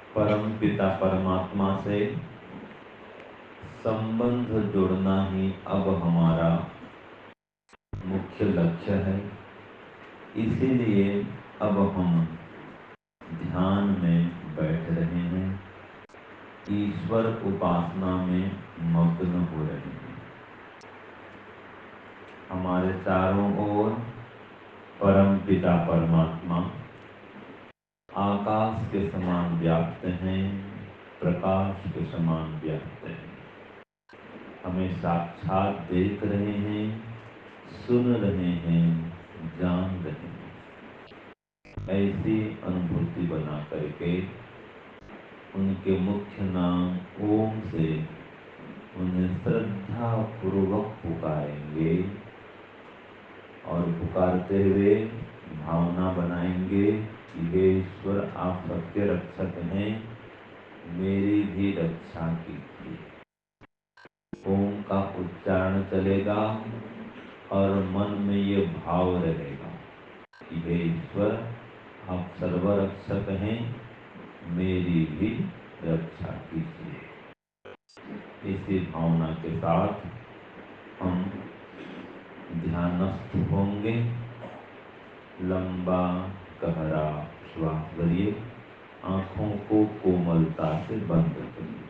परम पिता परमात्मा से संबंध जोड़ना ही अब हमारा मुख्य लक्ष्य है। इसीलिए अब हम ध्यान में बैठ रहे हैं, ईश्वर उपासना में मग्न हो रहे हैं। हमारे चारों ओर परम पिता परमात्मा आकाश के समान व्याप्त हैं, प्रकाश के समान व्याप्त हैं। हमें साक्षात देख रहे हैं, सुन रहे हैं, जान रहे हैं। ऐसी अनुभूति बना करके उनके मुख्य नाम ओम से उन्हें श्रद्धा पूर्वक पुकारेंगे और पुकारते हुए भावना बनाएंगे कि हे ईश्वर, आप सबके रक्षक हैं, मेरी भी रक्षा कीजिए। ओम का उच्चारण चलेगा और मन में ये भाव रहेगा कि हे ईश्वर, आप सर्वरक्षक हैं, मेरी भी रक्षा कीजिए। इसी भावना के साथ हम ध्यानस्थ होंगे। लंबा गहरा श्वास भरिए, आंखों को कोमलता से बंद करिए।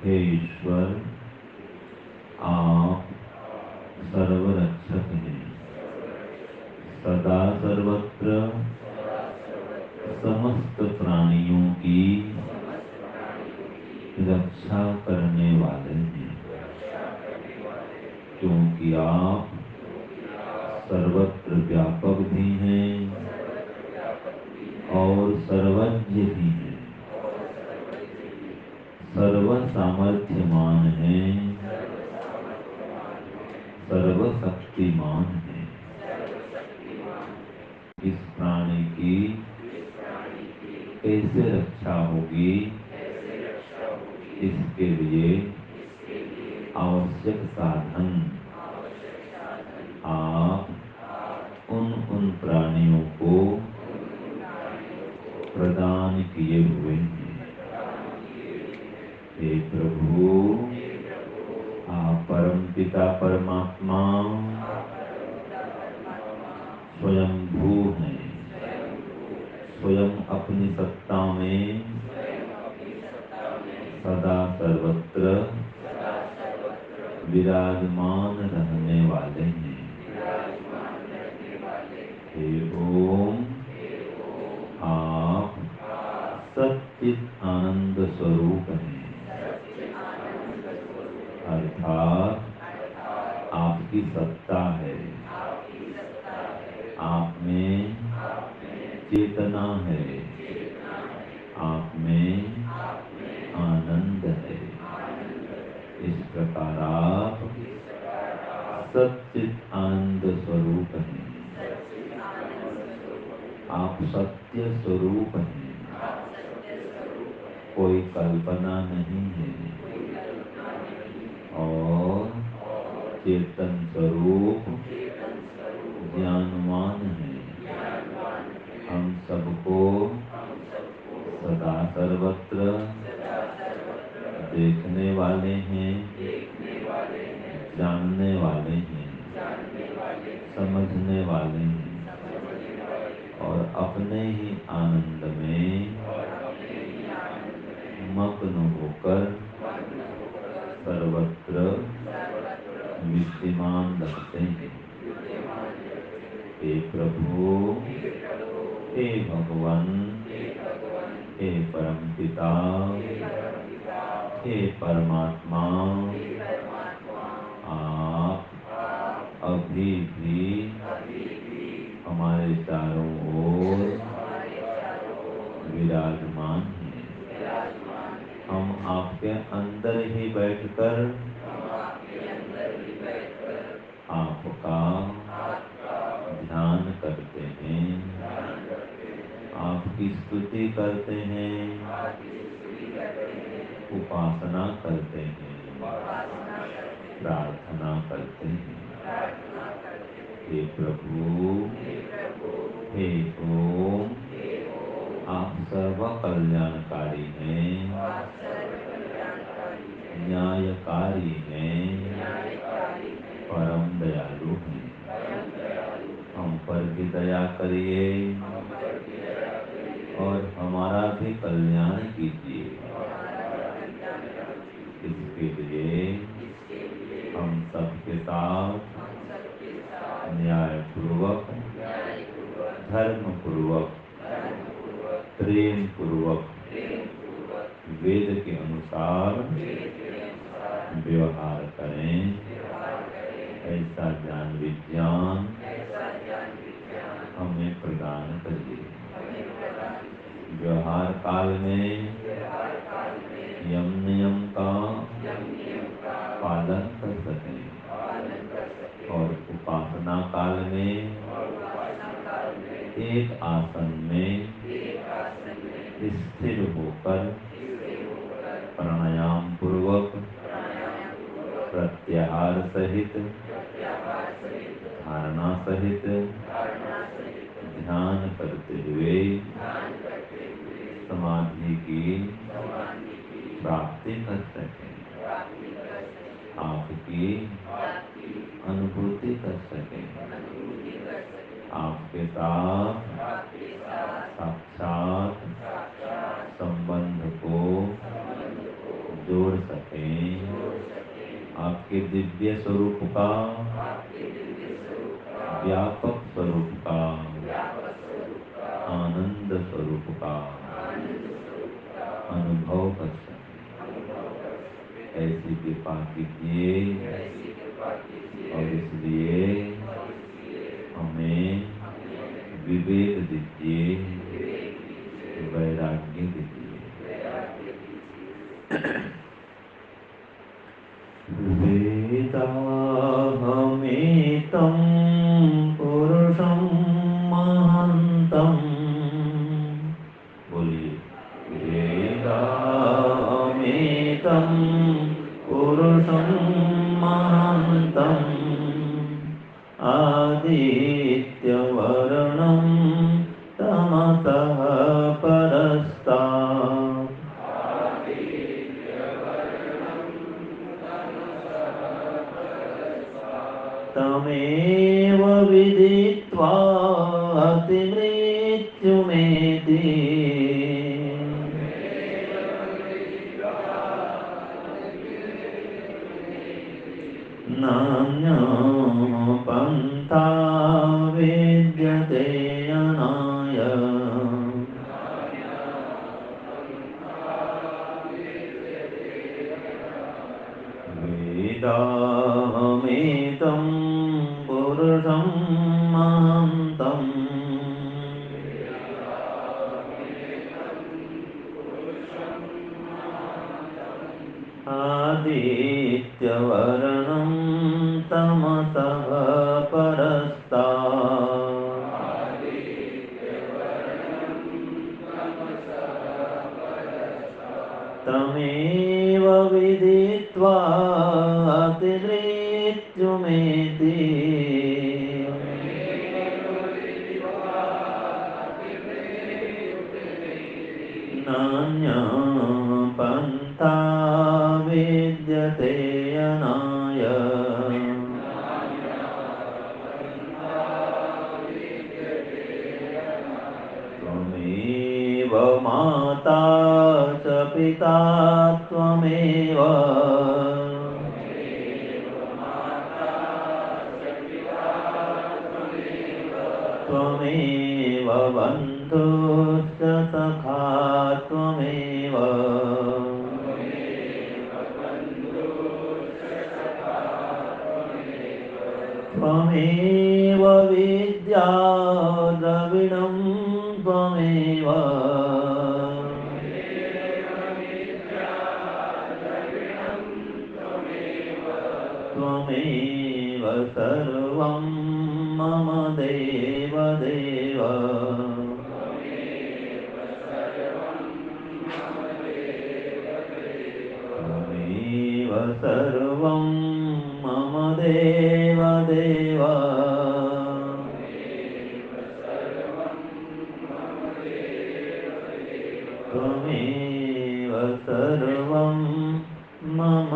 हे ईश्वर, आप सर्वरक्षक हैं, सदा सर्वत्र समस्त प्राणियों की रक्षा करने वाले हैं, क्योंकि आप सर्वत्र व्यापक भी हैं और सर्वज्ञ भी हैं, सर्व सामर्थ्यमान हैं, सर्वशक्तिमान हैं। इस प्राणी की कैसे रक्षा होगी, इसके लिए आवश्यक साधन आप उन प्राणियों को प्रदान किए हुए हैं। हे प्रभु, आप परम पिता परमात्मा स्वयंभू हैं, स्वयं अपनी सत्ता में सदा सर्वत्र विराजमान रहने वाले हैं। हे ओम, आप सच्चित आनंद स्वरूप हैं, अर्थात आपकी सत्ता है, आप में चेतना है, आप में आनंद है। इस प्रकार आप सच्चित आनंद स्वरूप हैं, आप सत्य स्वरूप हैं, कोई कल्पना नहीं है, और चेतन स्वरूप ज्ञानवान है। हम सबको सदा सर्वत्र देखने वाले हैं, जानने वाले हैं, समझने वाले हैं, और अपने ही आनंद में मग्न होकर सर्वत्र विद्यमान रहते हैं। हे प्रभु, हे भगवान, हे परमपिता, हे परमात्मा, आप अभी भी हमारे चारों ओर विराजमान हैं। हम आपके अंदर ही बैठकर आपका ध्यान करते हैं, आपकी स्तुति करते हैं, उपासना करते हैं, प्रार्थना करते हैं। हे प्रभु, हे ओम, आप सर्व कल्याणकारी हैं, न्यायकारी हैं, परम दयालु हैं। हम पर भी दया करिए और हमारा भी कल्याण कीजिए। इसके लिए हम सबके साथ न्यायपूर्वक, धर्मपूर्वक, प्रेम पूर्वक, वेद के अनुसार व्यवहार करें। ऐसा ज्ञान विज्ञान हमें प्रदान करिए। व्यवहार काल में यम नियम का पालन कर सकें, और उपासना काल में एक आसन में स्थिर होकर प्राणायाम पूर्वक, प्रत्याहार सहित, धारणा सहित ध्यान करते हुए समाधि की प्राप्ति कर सकें, आपकी अनुभूति कर सकें, आपके साथ साक्षात संबंध को जोड़ सकें, आपके दिव्य स्वरूप का, व्यापक स्वरूप का, आनंद स्वरूप का अनुभव कर सकें। ऐसी कृपा कीजिए, और इसलिए हमें विवेक दीजिए, वैराग्य दीजिए। वेदाहमेतं पुरुषं महान्तं, बोलिए, वेदाहमेतं पुरुषं महान्तं, आदित्यवर्णं तमसः परस्तात्, तमेव विदित्वा अतिमृत्युमेति नान्यो पन्था विद्यते अनाय वेदाहमेतं पुरुषं महान्तम् आदित्यवर्णं तमसः परस्तात् तमेव विदित्वा अतिमृत्युमेति नान्यो पन्था विद्यते अनाय त्वमेव माता च पिता त्वमेव त्वमेव बन्धुश्च सखा त्वमेव त्वमेव विद्या द्रविणं त्वमेव त्वमेव सर्वं मम देव देव त्वमेव सर्वं मम देव देव त्वमेव सर्वं मम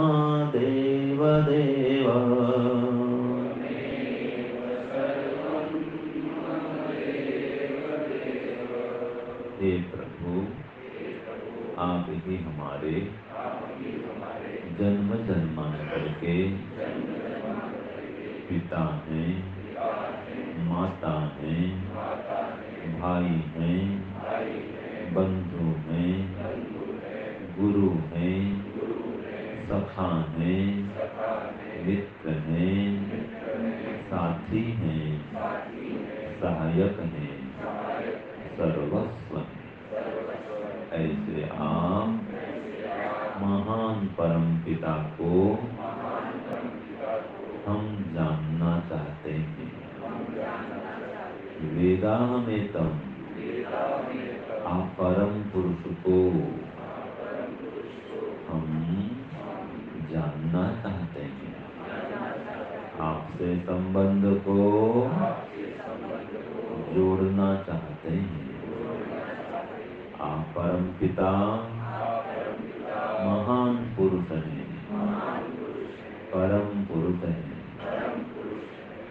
देव देव। हे प्रभु, आप ही हमारे जन्म जन्मांतर के पिता हैं, माता हैं, भाई हैं, बंधु हैं, गुरु हैं, सखा हैं, मित्र हैं, साथी हैं, सहायक हैं, सर्वस्व हैं। ऐसे आप महान परम पिता को हम जानना चाहते हैं। वेदाहमेतम, आप परम पुरुष को हम जानना चाहते हैं। आपसे संबंध को जोड़ना चाहते हैं। आप परम पिता महान पुरुष हैं, परम पुरुष हैं।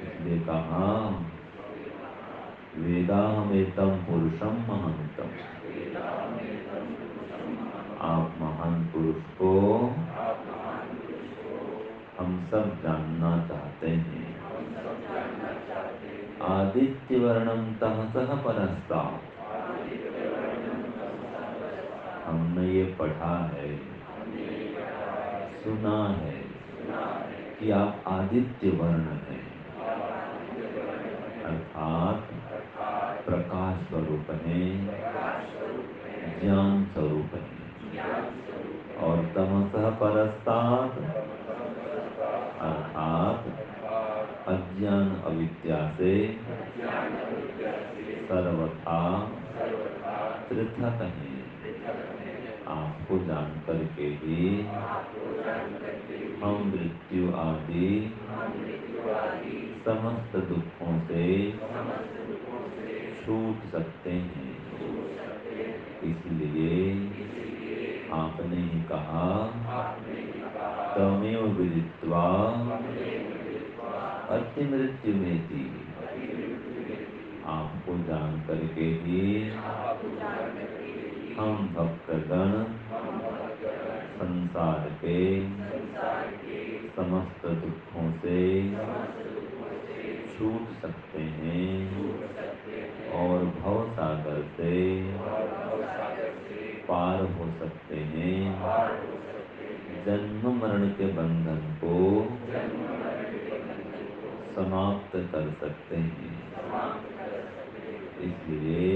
इसलिए कहा वेदाहमेतम पुरुषम महानतम। आप महान पुरुष को हम सब जानना चाहते हैं। आदित्य वर्णम तमसः परस्तात्, हमने ये पढ़ा है, सुना है कि आप आदित्य वर्ण हैं, अर्थात प्रकाश स्वरूप हैं, ज्ञान स्वरूप हैं। और तमसः परस्तात् अर्थात अज्ञान अविद्या से सर्वथा पृथक हैं। आपको जान करके ही हम मृत्यु आदि समस्त दुखों से छूट सकते हैं। इसलिए आपने ही कहा तमेव विदित्वा अति मृत्यु में थी। आपको जान करके ही हम भक्तगण संसार के समस्त दुखों से छूट सकते हैं और भव सागर से पार हो सकते हैं। जन्म मरण के बंधन को समाप्त कर सकते हैं। इसलिए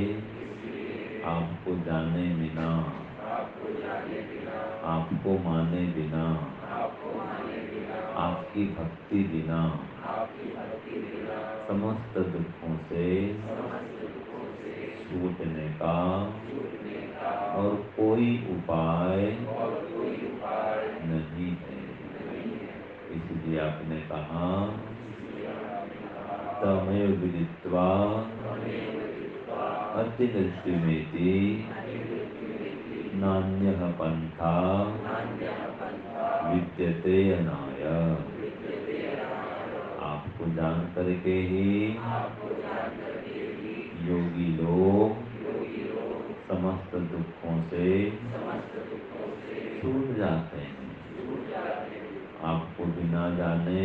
आपको जाने बिना, आपको माने बिना, आपकी भक्ति बिना समस्त दुखों से छूटने का और कोई उपाय नहीं है। इसलिए आपने कहा तमेव विदित्वा अति मृत्युमेति नान्यः पंथा विद्यते अनाय। आपको जान करके ही योगी लोग समस्त दुखों से छूट जाते हैं। आपको बिना जाने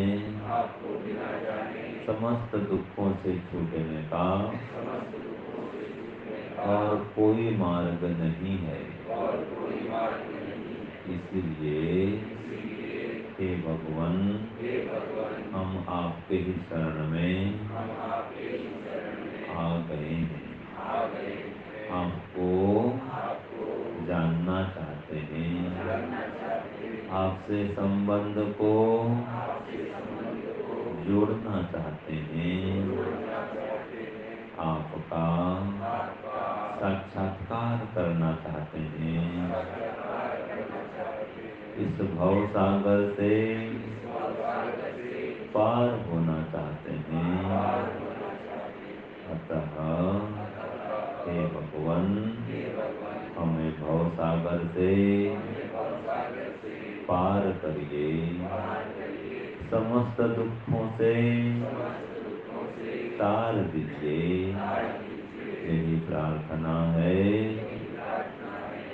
समस्त दुखों से छूटने का और कोई मार्ग नहीं है। इसलिए हे भगवान, हम आपके ही शरण में आ गए हैं। आपको जानना चाहते हैं। आपसे संबंध को जोड़ना चाहते हैं। आपका साक्षात्कार करना चाहते हैं। इस भव सागर से पार होना चाहते हैं। अतः हे भगवान, हमें भव सागर से पार करिए। समस्त दुखों से तार दीजिए। यही प्रार्थना है।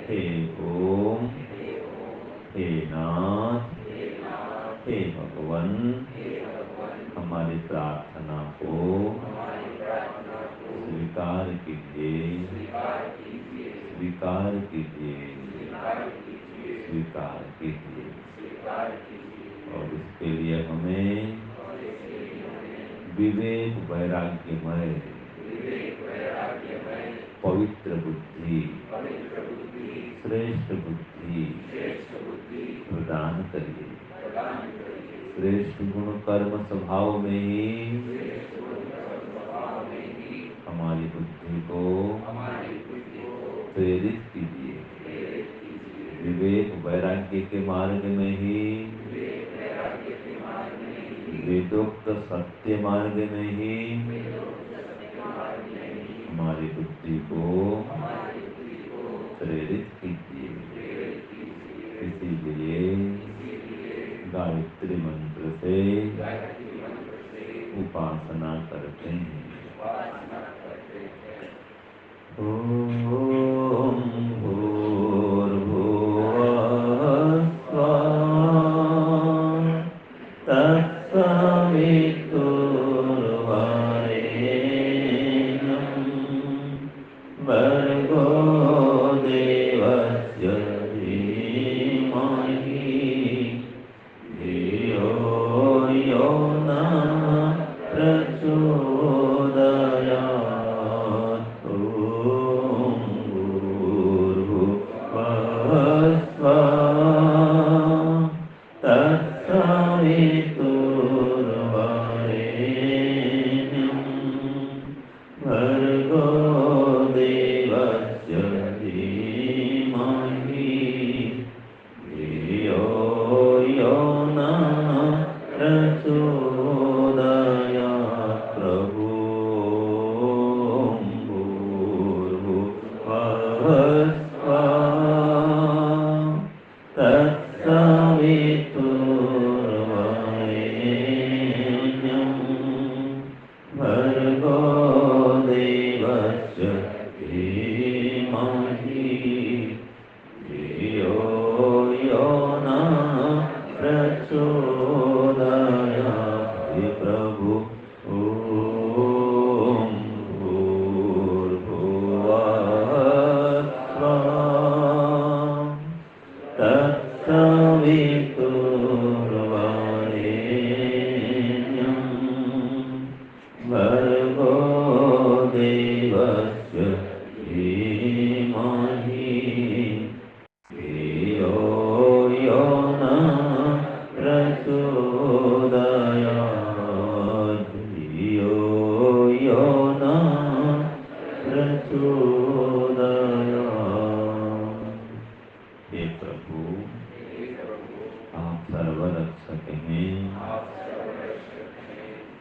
हे ओम, हे नाथ, हे भगवान, हमारी प्रार्थना को स्वीकार कीजिए, स्वीकार कीजिए, स्वीकार कीजिए। और इसके लिए हमें विवेक वैराग्यमय पवित्र बुद्धि, श्रेष्ठ बुद्धि प्रदान करिए। श्रेष्ठ गुण कर्म स्वभाव में ही हमारी बुद्धि को प्रेरित कीजिए। विवेक वैराग्य के मार्ग में ही, वेदोक्त सत्य मार्ग में ही हमारी बुद्धि को प्रेरित कीजिए। इसीलिए गायत्री मंत्र से उपासना करते हैं। ओम भूर्भुवः स्वः तत्सवितुर्वरेण्यं भर्गो देवस्य धीमहि धियो यो नः प्रचोदयात्। ओम भूर्भुवः स्वः तत्सवितुर्वरेण्यं भर्गो देवस्य धीमहि धियो यो नः प्रचोदयात्। प्रभु भूर्भुवः स्वः तत्सवितुर्वरेण्यं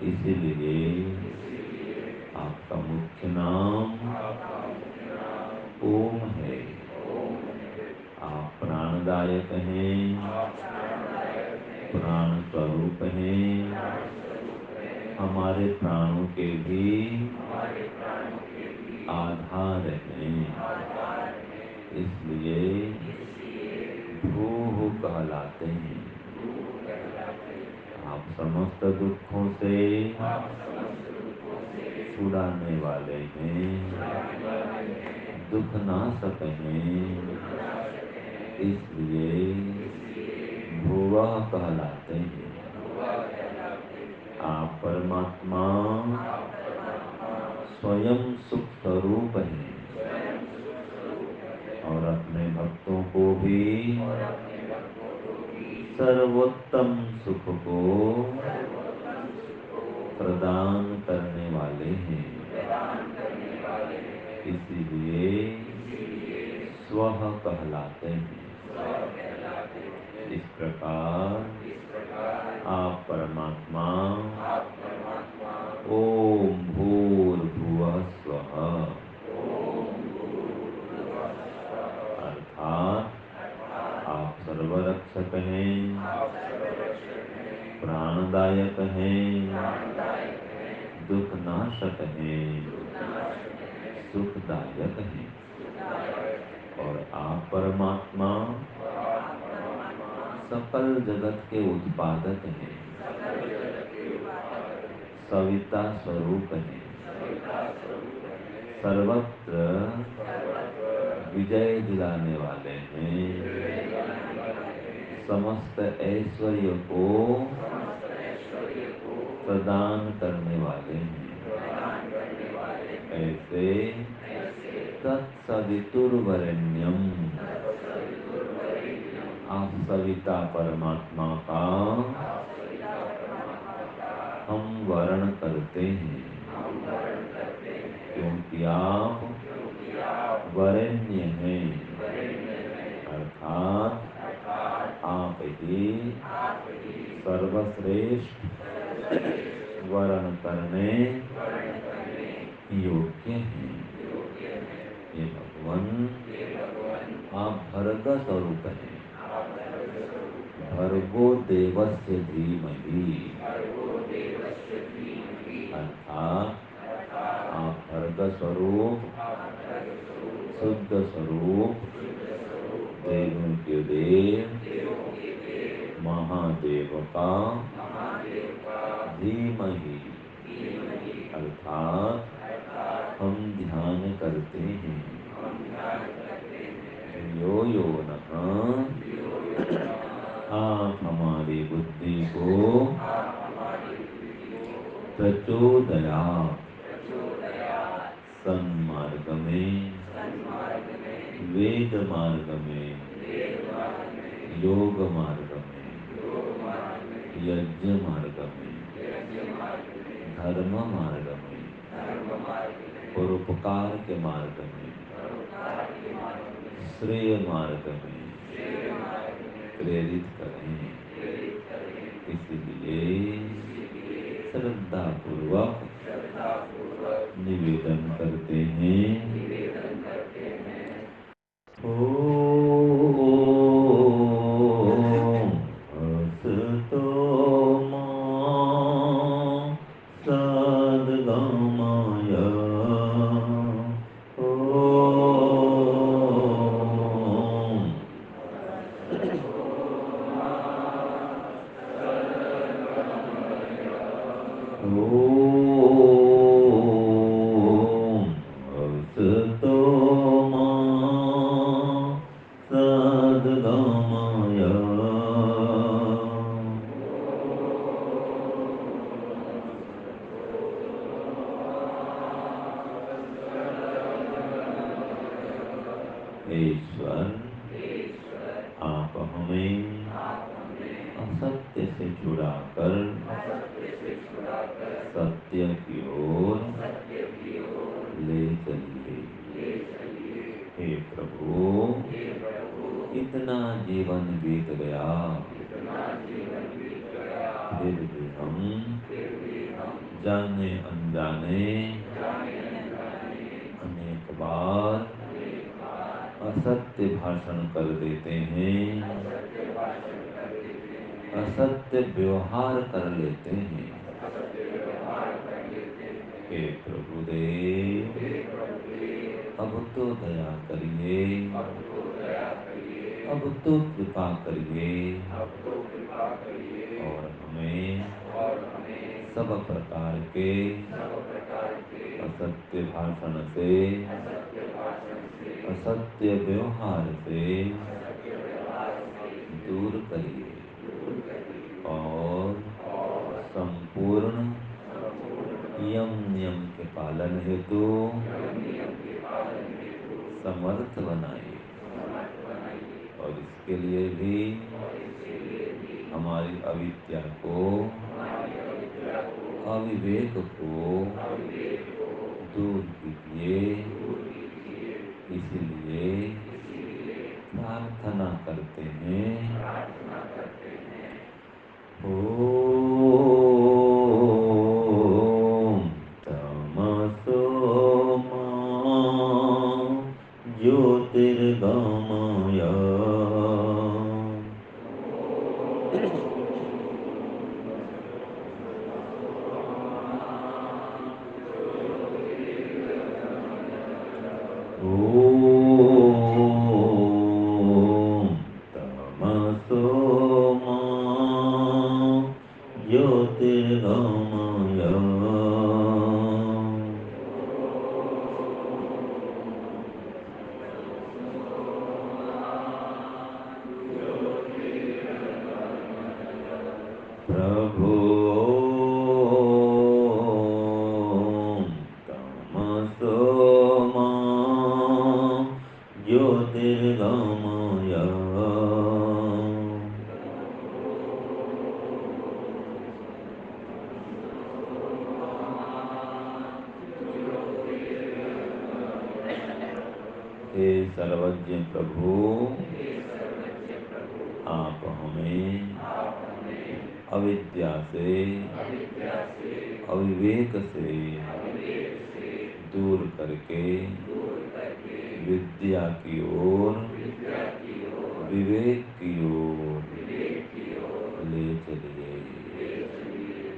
इसीलिए आपका मुख्य नाम ओम है। आप प्राणदायक हैं, प्राण स्वरूप हैं, हमारे प्राणों के भी आधार हैं। इसलिए भूः कहलाते हैं। आप समस्त दुखों से छुड़ाने वाले हैं, दुख नाशक हैं, इसलिए भुवः कहलाते हैं। आप परमात्मा स्वयं सुख स्वरूप हैं और अपने भक्तों को भी सर्वोत्तम सुख को प्रदान करने वाले हैं। इसीलिए स्वः कहलाते हैं। इस प्रकार आप परमात्मा ओम भूर्भुवः स्वः अर्थात आप सर्वरक्षक हैं, प्राणदायक हैं, दुख नाशक हैं, सुखदायक हैं और आप परमात्मा सकल जगत के उत्पादक हैं, सविता स्वरूप हैं, सर्वत्र विजय दिलाने वाले हैं, समस्त ऐश्वर्य को प्रदान करने वाले हैं। ऐसे तत्सवितुर्वरेण्यम आप सविता परमात्मा का हम वर्ण करते हैं, क्योंकि आप वरेण्य हैं, अर्थात आप ही सर्वश्रेष्ठ वर्ण करने योग्य हैं। ये भगवान आप भर्ग स्वरूप हैं, भर्गो देवस्य धीमहि, अर्थात आप भर्ग स्वरूप, शुद्ध स्वरूप, देवों के देव, महादेव का धीमहि, अर्थात हम ध्यान करते हैं। यो यो नः आप हमारी बुद्धि को प्रचोदयात् सन्मार्ग में, वेद मार्ग में, योग मार्ग में, यज्ञ मार्ग में, धर्म मार्ग में, परोपकार के मार्ग में, श्रेय मार्ग में प्रेरित करें। इसलिए श्रद्धा पूर्वक निवेदन करते हैं। ओम अस्तु मा सद्गमय ईश्वर आप हमें असत्य से छुड़ाकर सत्य की ओर ले चलिए। हे प्रभु, इतना जीवन बीत गया, फिर भी हम जाने अनजाने अनेक बार असत्य भाषण कर देते हैं, असत्य व्यवहार कर लेते हैं। हे प्रभुदेव, अब तो दया करिए, अब तो कृपा करिए और हमें सब प्रकार के असत्य भाषण से, असत्य व्यवहार से दूर करिए और संपूर्ण यम नियम के पालन हेतु समर्थ बनाइए। और इसके लिए भी हमारी अविद्या को, अविवेक को दूर कीजिए। इसलिए प्रार्थना करते हैं, ओम तमसो मा ज्योतिर्गमय ओम तमसो मा ज्योतिर्गमय प्रभो तमसो मा ज्योतिर्गमय हे सर्वज्ञ प्रभु, आप हमें अविद्या से, अविवेक से दूर करके विद्या की ओर, विवेक की ओर ले चलिए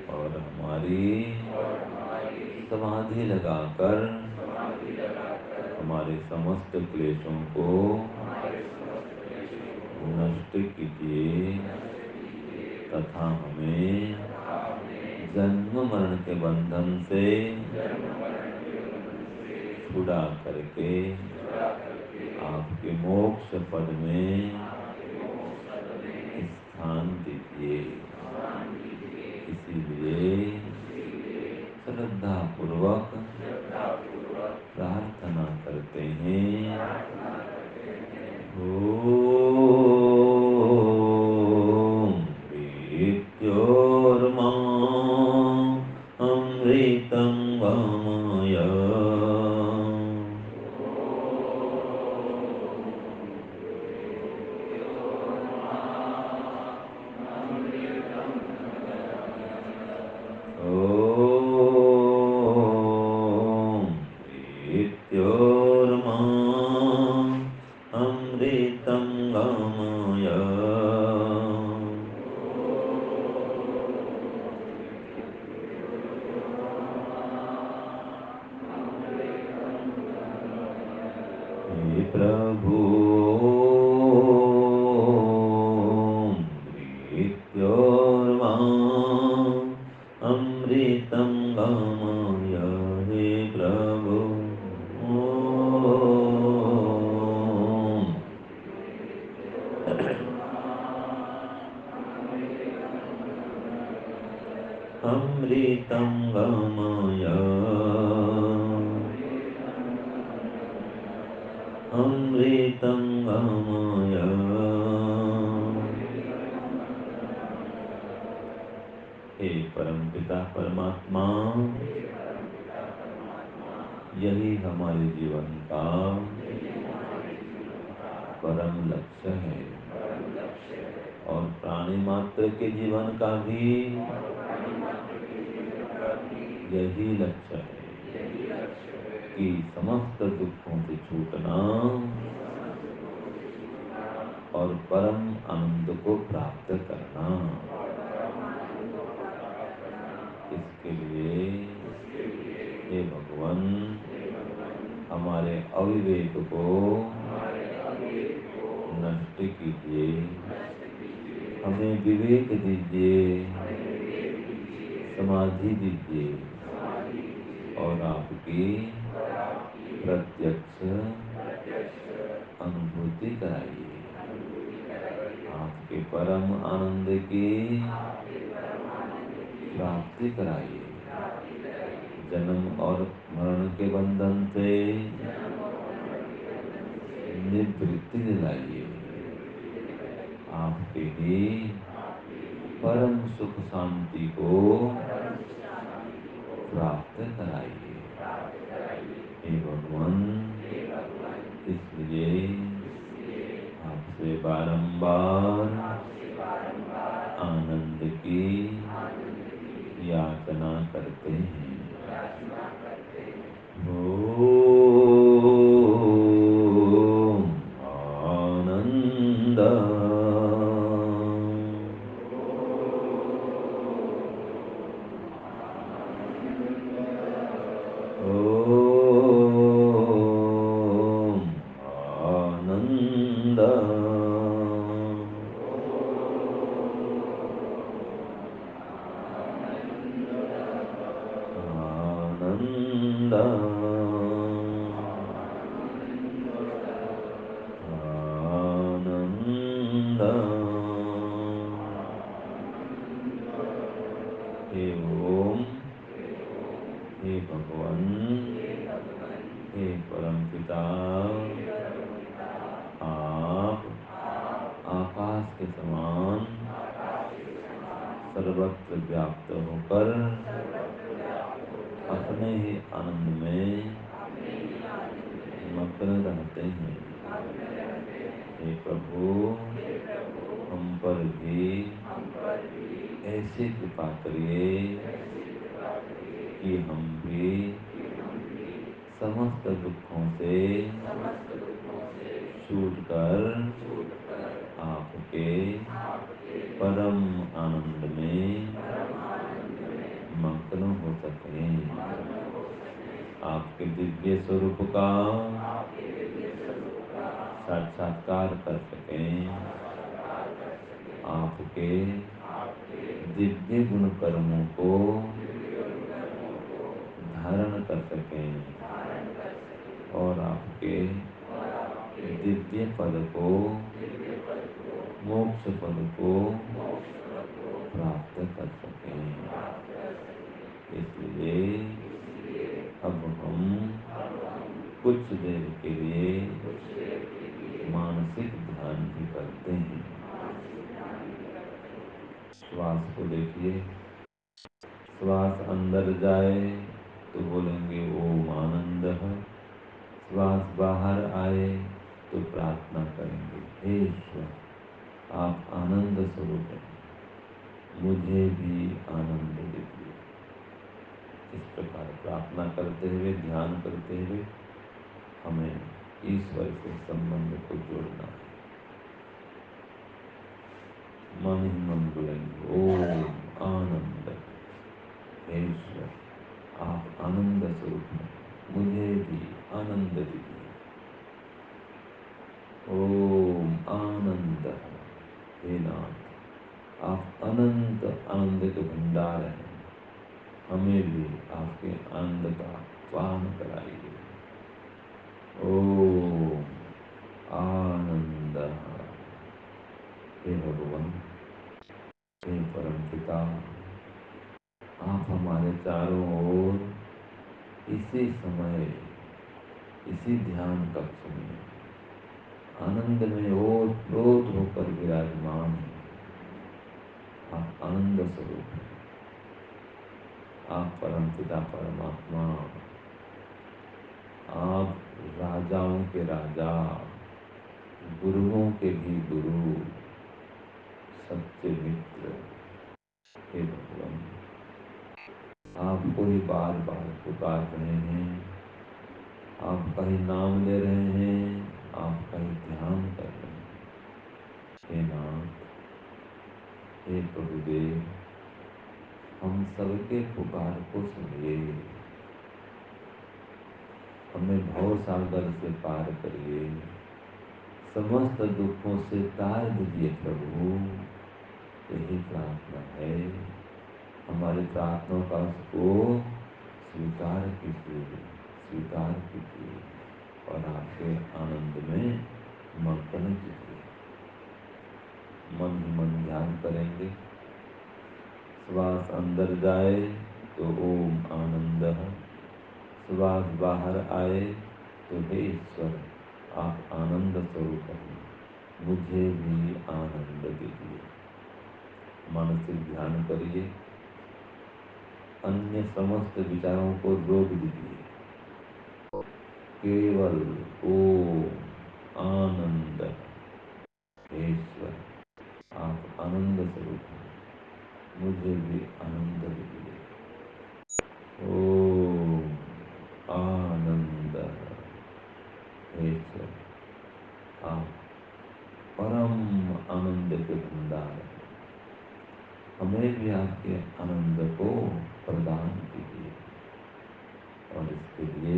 और हमारी समाधि लगाकर हमारे समस्त क्लेशों को नष्ट कीजिए तथा हमें जन्म मरण के बंधन से छुड़ा करके आपके मोक्ष पद में स्थान दीजिए। इसीलिए श्रद्धा पूर्वक प्रार्थना करते हैं, ओम मृत्योर्मा अमृतं गमय ओम मृत्योर्मा अमृतं गमय हे प्रभु मृत्योर्मा अमृतं गमय हे प्रभु ओम अमृतं गमय अमृतं गमय हे परमपिता परमात्मा, यही हमारे जीवन का परम लक्ष्य है और प्राणी मात्र के जीवन का भी यही लक्ष्य है कि समस्त दुखों से छूटना और परम आनंद को प्राप्त करना। इसके लिए हे भगवान हमारे अविवेक को नष्ट कीजिए, हमें विवेक दीजिए, समाधि दीजिए और आपकी प्रत्यक्ष अनुभूति कराइए। आपके परम आनंद की प्राप्ति कराइए। जन्म और मरण के बंधन से निवृत्ति दिलाइए। आपके ही परम सुख शांति को प्राप्त कराइए। हे भगवान इसलिए आपसे बारंबार आनंद की याचना करते हैं। ओम आनंद ओम आनंद आनंद आनंद। हे ओम हे भगवान हे परमपिता आप आकाश के समान सर्वत्र व्याप्त होकर अपने ही आनंद में मग्न रहते हैं। हे प्रभु हम पर भी ऐसी कृपा करिए कि हम भी समस्त दुखों से छूटकर आपके परम आनंद में मग्न हो सकें। आपके दिव्य स्वरूप का साक्षात्कार कर सकें। आपके दिव्य गुण कर्मों को धारण कर सकें और आपके दिव्य पद को मोक्ष पद को प्राप्त कर सकें। इसलिए अब हम कुछ देर के लिए मानसिक ध्यान भी करते हैं। श्वास को देखिए। श्वास अंदर जाए तो बोलेंगे ओम आनंद है। श्वास बाहर आए तो प्रार्थना करेंगे हे ईश्वर आप आनंद स्वरूप हैं, मुझे भी आनंद दीजिए। इस प्रकार प्रार्थना करते हुए ध्यान करते हुए हमें ईश्वर के संबंध को जोड़ना है। मन ही मन बोलेंगे ओम आनंद हे ईश्वर आप आनंद स्वरूप हैं, मुझे भी आनंद दीजिए। ओम आनंद हे नाथ आप अनंत आनंद के भंडार हैं, हमें भी आपके आनंद का पान कराइए। ओम आनंद। हे भगवान हे परमपिता आप हमारे चारों ओर इसी समय इसी ध्यान कक्ष में आनंद में ओत-प्रोत होकर विराजमान हैं। आप आनंद स्वरूप हैं, आप परमपिता परमात्मा, आप राजाओं के राजा, गुरुओं के भी गुरु, सच्चे मित्र हे भगवान आपको ही बार बार पुकार रहे हैं, आपका ही नाम ले रहे हैं, आपका ही ध्यान कर रहे हैं। हे नाथ, हे प्रभुदेव, हम सबके पुकार को सुनिए, हमें भव सागर से पार करिए, समस्त दुखों से तार दीजिए प्रभु। यही प्रार्थना है, हमारी प्रार्थना का उसको स्वीकार कीजिए, स्वीकार कीजिए और आपके आनंद में मग्न कीजिए। मन ही मन ध्यान करेंगे। श्वास अंदर जाए तो ओम आनंदः, श्वास बाहर आए तो हे ईश्वर आप आनंद स्वरूप हैं, मुझे भी आनंद दीजिए। मानसिक ध्यान करिए, अन्य समस्त विचारों को रोक दीजिए, केवल ओम आनंद। हे ईश्वर आप आनंद स्वरूप हैं, मुझे भी आनंद दीजिए। ओम आनंद। हे ईश्वर आप परम आनंद के भंडार हैं, हमें भी आपके आनंद को प्रदान कीजिए और इसके लिए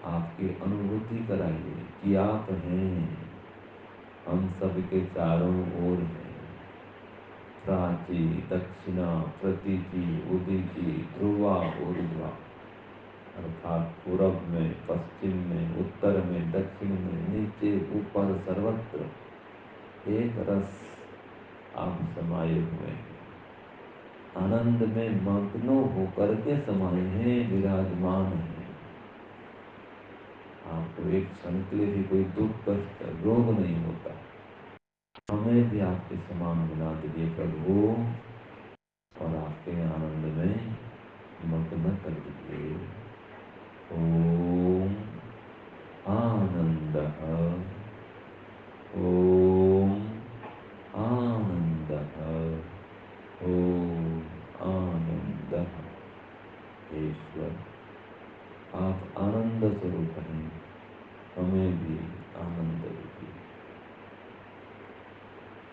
आपकी अनुभूति कराइए कि आप हैं, हम सबके चारों ओर हैं। प्राची, दक्षिणा, प्रतीचि, उदीचि, ध्रुवा, ऊर्ध्वा, अर्थात पूरब में, पश्चिम में, उत्तर में, दक्षिण में, नीचे ऊपर सर्वत्र एक रस आप समाये हुए हैं, आनंद में मग्न होकर के समाये हैं, विराजमान हैं। आपको एक क्षण के लिए भी कोई दुख कष्ट रोग नहीं होता। हमें भी आपके समान बना दीजिए प्रभु और आपके आनंद में मग्न कर दीजिए। ओम आनंदः, ओम आनंदः, ओम आनंदः। ईश्वर आप आनंद स्वरूप हैं, हमें भी आनंद दीजिए।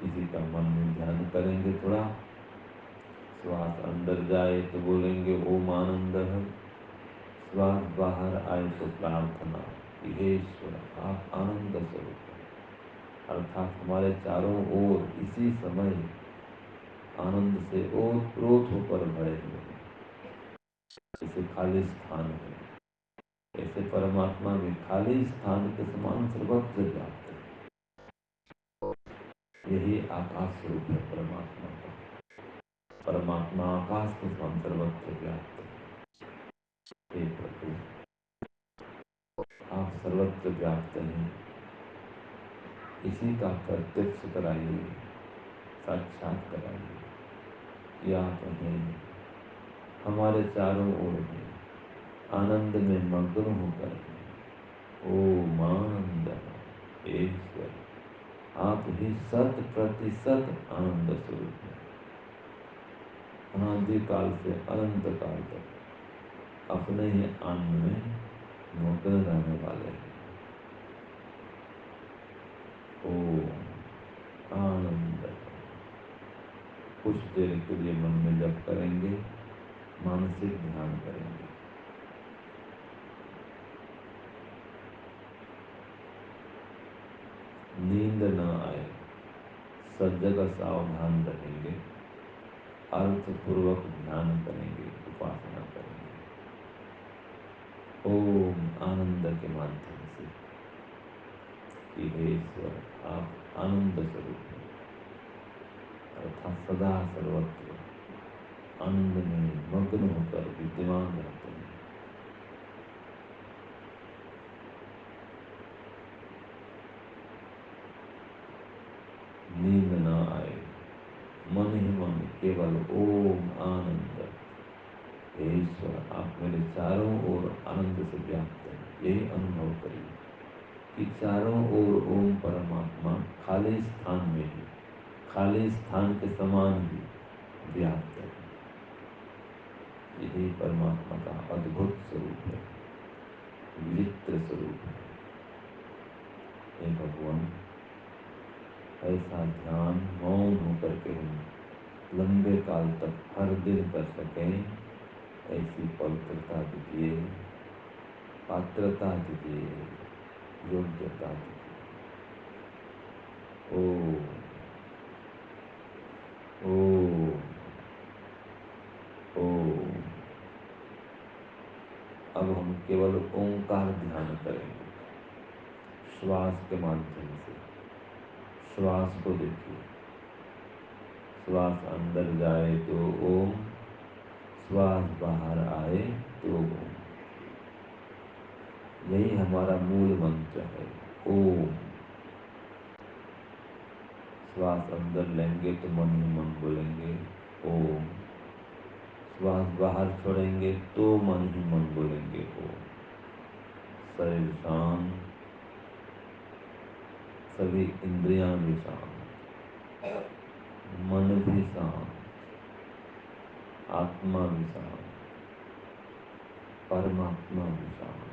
इसी का मन में ध्यान करेंगे थोड़ा। श्वास अंदर जाए तो बोलेंगे ओम आनंदः, श्वास बाहर आए तो प्रार्थना कि हे ईश्वर आप आनंद स्वरूप हैं, अर्थात हमारे चारों ओर इसी समय आनंद से ओतप्रोत होकर भरे हुए हैं। जैसे खाली स्थान है, ऐसे परमात्मा भी खाली स्थान के समान सर्वत्र व्याप्त है। यही आकाश स्वरूप है परमात्मा का। परमात्मा आकाश के समान सर्वत्र व्याप्त है। हे प्रभु आप सर्वत्र व्याप्त हैं, इसी का प्रत्यक्ष कराइए, साक्षात कराइए कि आप हैं, हमारे चारों ओर हैं, आनंद में मग्न होकर हैं। ओम आनंद। ईश्वर आप ही 100% आनंद स्वरूप हैं, अनादि काल से अनंत काल तक अपने ही आनंद में मग्न रहने वाले हैं। ओम आनंद। कुछ देर के लिए मन में जप करेंगे, मानसिक ध्यान करेंगे। नींद न आए, सब जगह सावधान रहेंगे, अर्थपूर्वक ध्यान करेंगे, उपासना करेंगे। ओम आनंद के माध्यम से कि हे ईश्वर आप आनंद स्वरूप हैं, अर्थात सदा सर्वत्र आनंद में मग्न होकर विद्यमान रहते हैं। नींद न आए, मन ही मन केवल ओम आनंद। हे ईश्वर आप मेरे चारों ओर आनंद से व्याप्त हैं, यही अनुभव करिए कि चारों ओर ओम परमात्मा खाली स्थान में ही, खाली स्थान के समान ही व्याप्त है। यही परमात्मा का अद्भुत स्वरूप है, विचित्र स्वरूप है। हे भगवान, ऐसा ध्यान मौन होकर के हम लंबे काल तक हर दिन कर सकें, ऐसी पवित्रता दीजिए, पात्रता दीजिए, योग्यता दीजिए। ओ ओ ओ अब हम केवल ओंकार ध्यान करेंगे, श्वास के माध्यम से। श्वास को देखिए, श्वास अंदर जाए तो ओम, श्वास बाहर आए तो ओम। यही हमारा मूल मंत्र है, ओम। श्वास अंदर लेंगे तो मन ही मन बोलेंगे ओम, श्वास बाहर छोड़ेंगे तो मन ही मन बोलेंगे ओम। शरीर शांत, सभी इंद्रियां भी शांत, मन भी शांत, आत्मा भी शांत, परमात्मा भी शांत,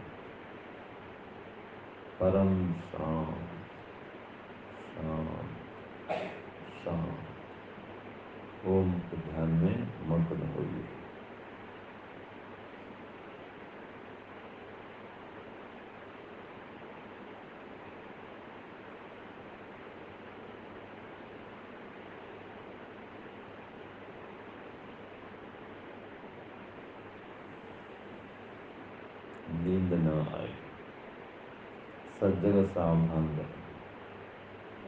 परम शांत, शांत, शांत। ओम के ध्यान में मग्न होइए। नींद न आए, सब जगह सावधान रहें,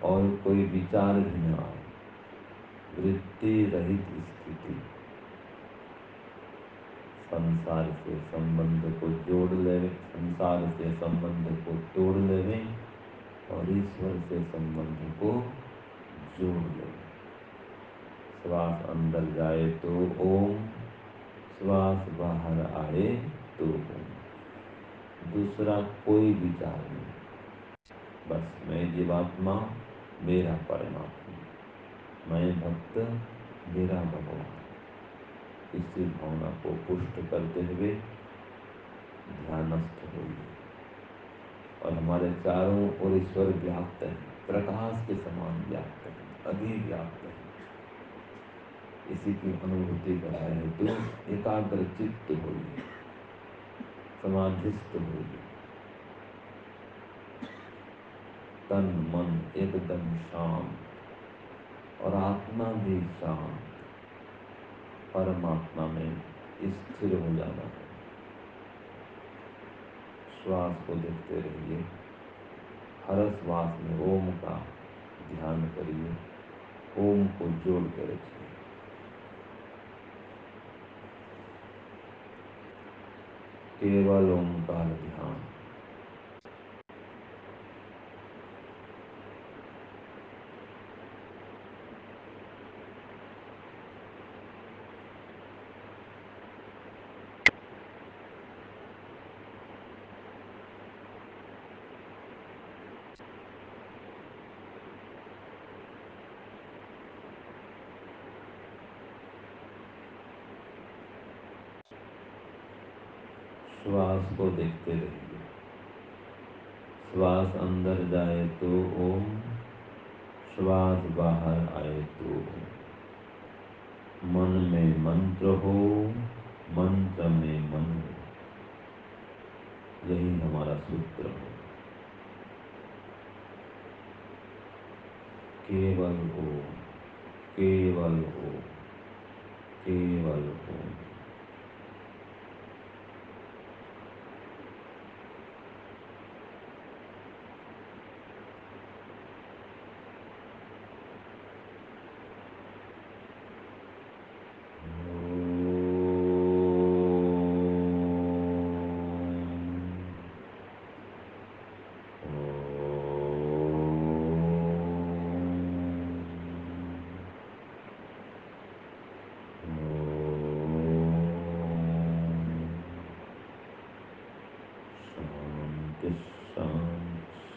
और कोई विचार भी न आए, वृत्ति रहित स्थिति। संसार से संबंध को जोड़ लेवे, संसार से संबंध को तोड़ लेवे, और ईश्वर से संबंध को जोड़ लेवे। श्वास अंदर जाए तो ओम, श्वास बाहर आए तो ओम। दूसरा कोई विचार नहीं, बस मैं जीवात्मा, मेरा परमात्मा, मैं भक्त, मेरा भगवान। इसी भावना को पुष्ट करते हुए ध्यानस्थ होइए, और हमारे चारों ओर ईश्वर व्याप्त है, प्रकाश के समान व्याप्त है, अभिव्याप्त है। इसी की अनुभूति कर रहे हैं तो एकाग्र चित्त होइए, समाधिस्थ होइए, तन मन एकदम शांत, और आत्मा भी शांत, परमात्मा में स्थिर हो जाना है। श्वास को देखते रहिए, हर श्वास में ओम का ध्यान करिए, ओम को जोड़ के रखिए। केवल ओंकार ध्यान। श्वास को देखते रहिए, श्वास अंदर जाए तो ओम, श्वास बाहर आए तो ओम। मन में मंत्र हो, मंत्र में मन हो, यही हमारा सूत्र है। केवल ओम, केवल ओम, केवल ओम।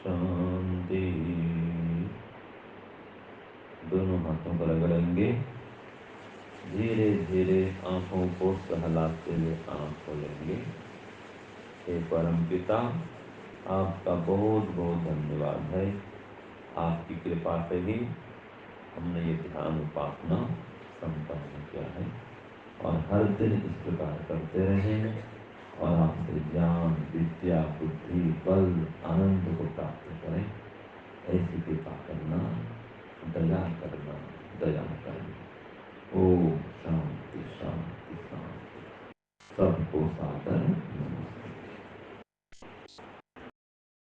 शांति। दोनों हाथों को रगड़ेंगे, धीरे धीरे आंख आँखों को सहलाते हुए आँख खोलेंगे। हे परमपिता, आपका बहुत बहुत धन्यवाद है। आपकी कृपा से ही हमने ये ध्यान उपासना संपन्न किया है और हर दिन इस प्रकार करते रहें और आपसे ज्ञान, विद्या, बुद्धि, बल, आनंद को प्राप्त करें। ऐसी कृपा करना, दया करना, दया करना। ओम शांति शांति शांति। सबको सादर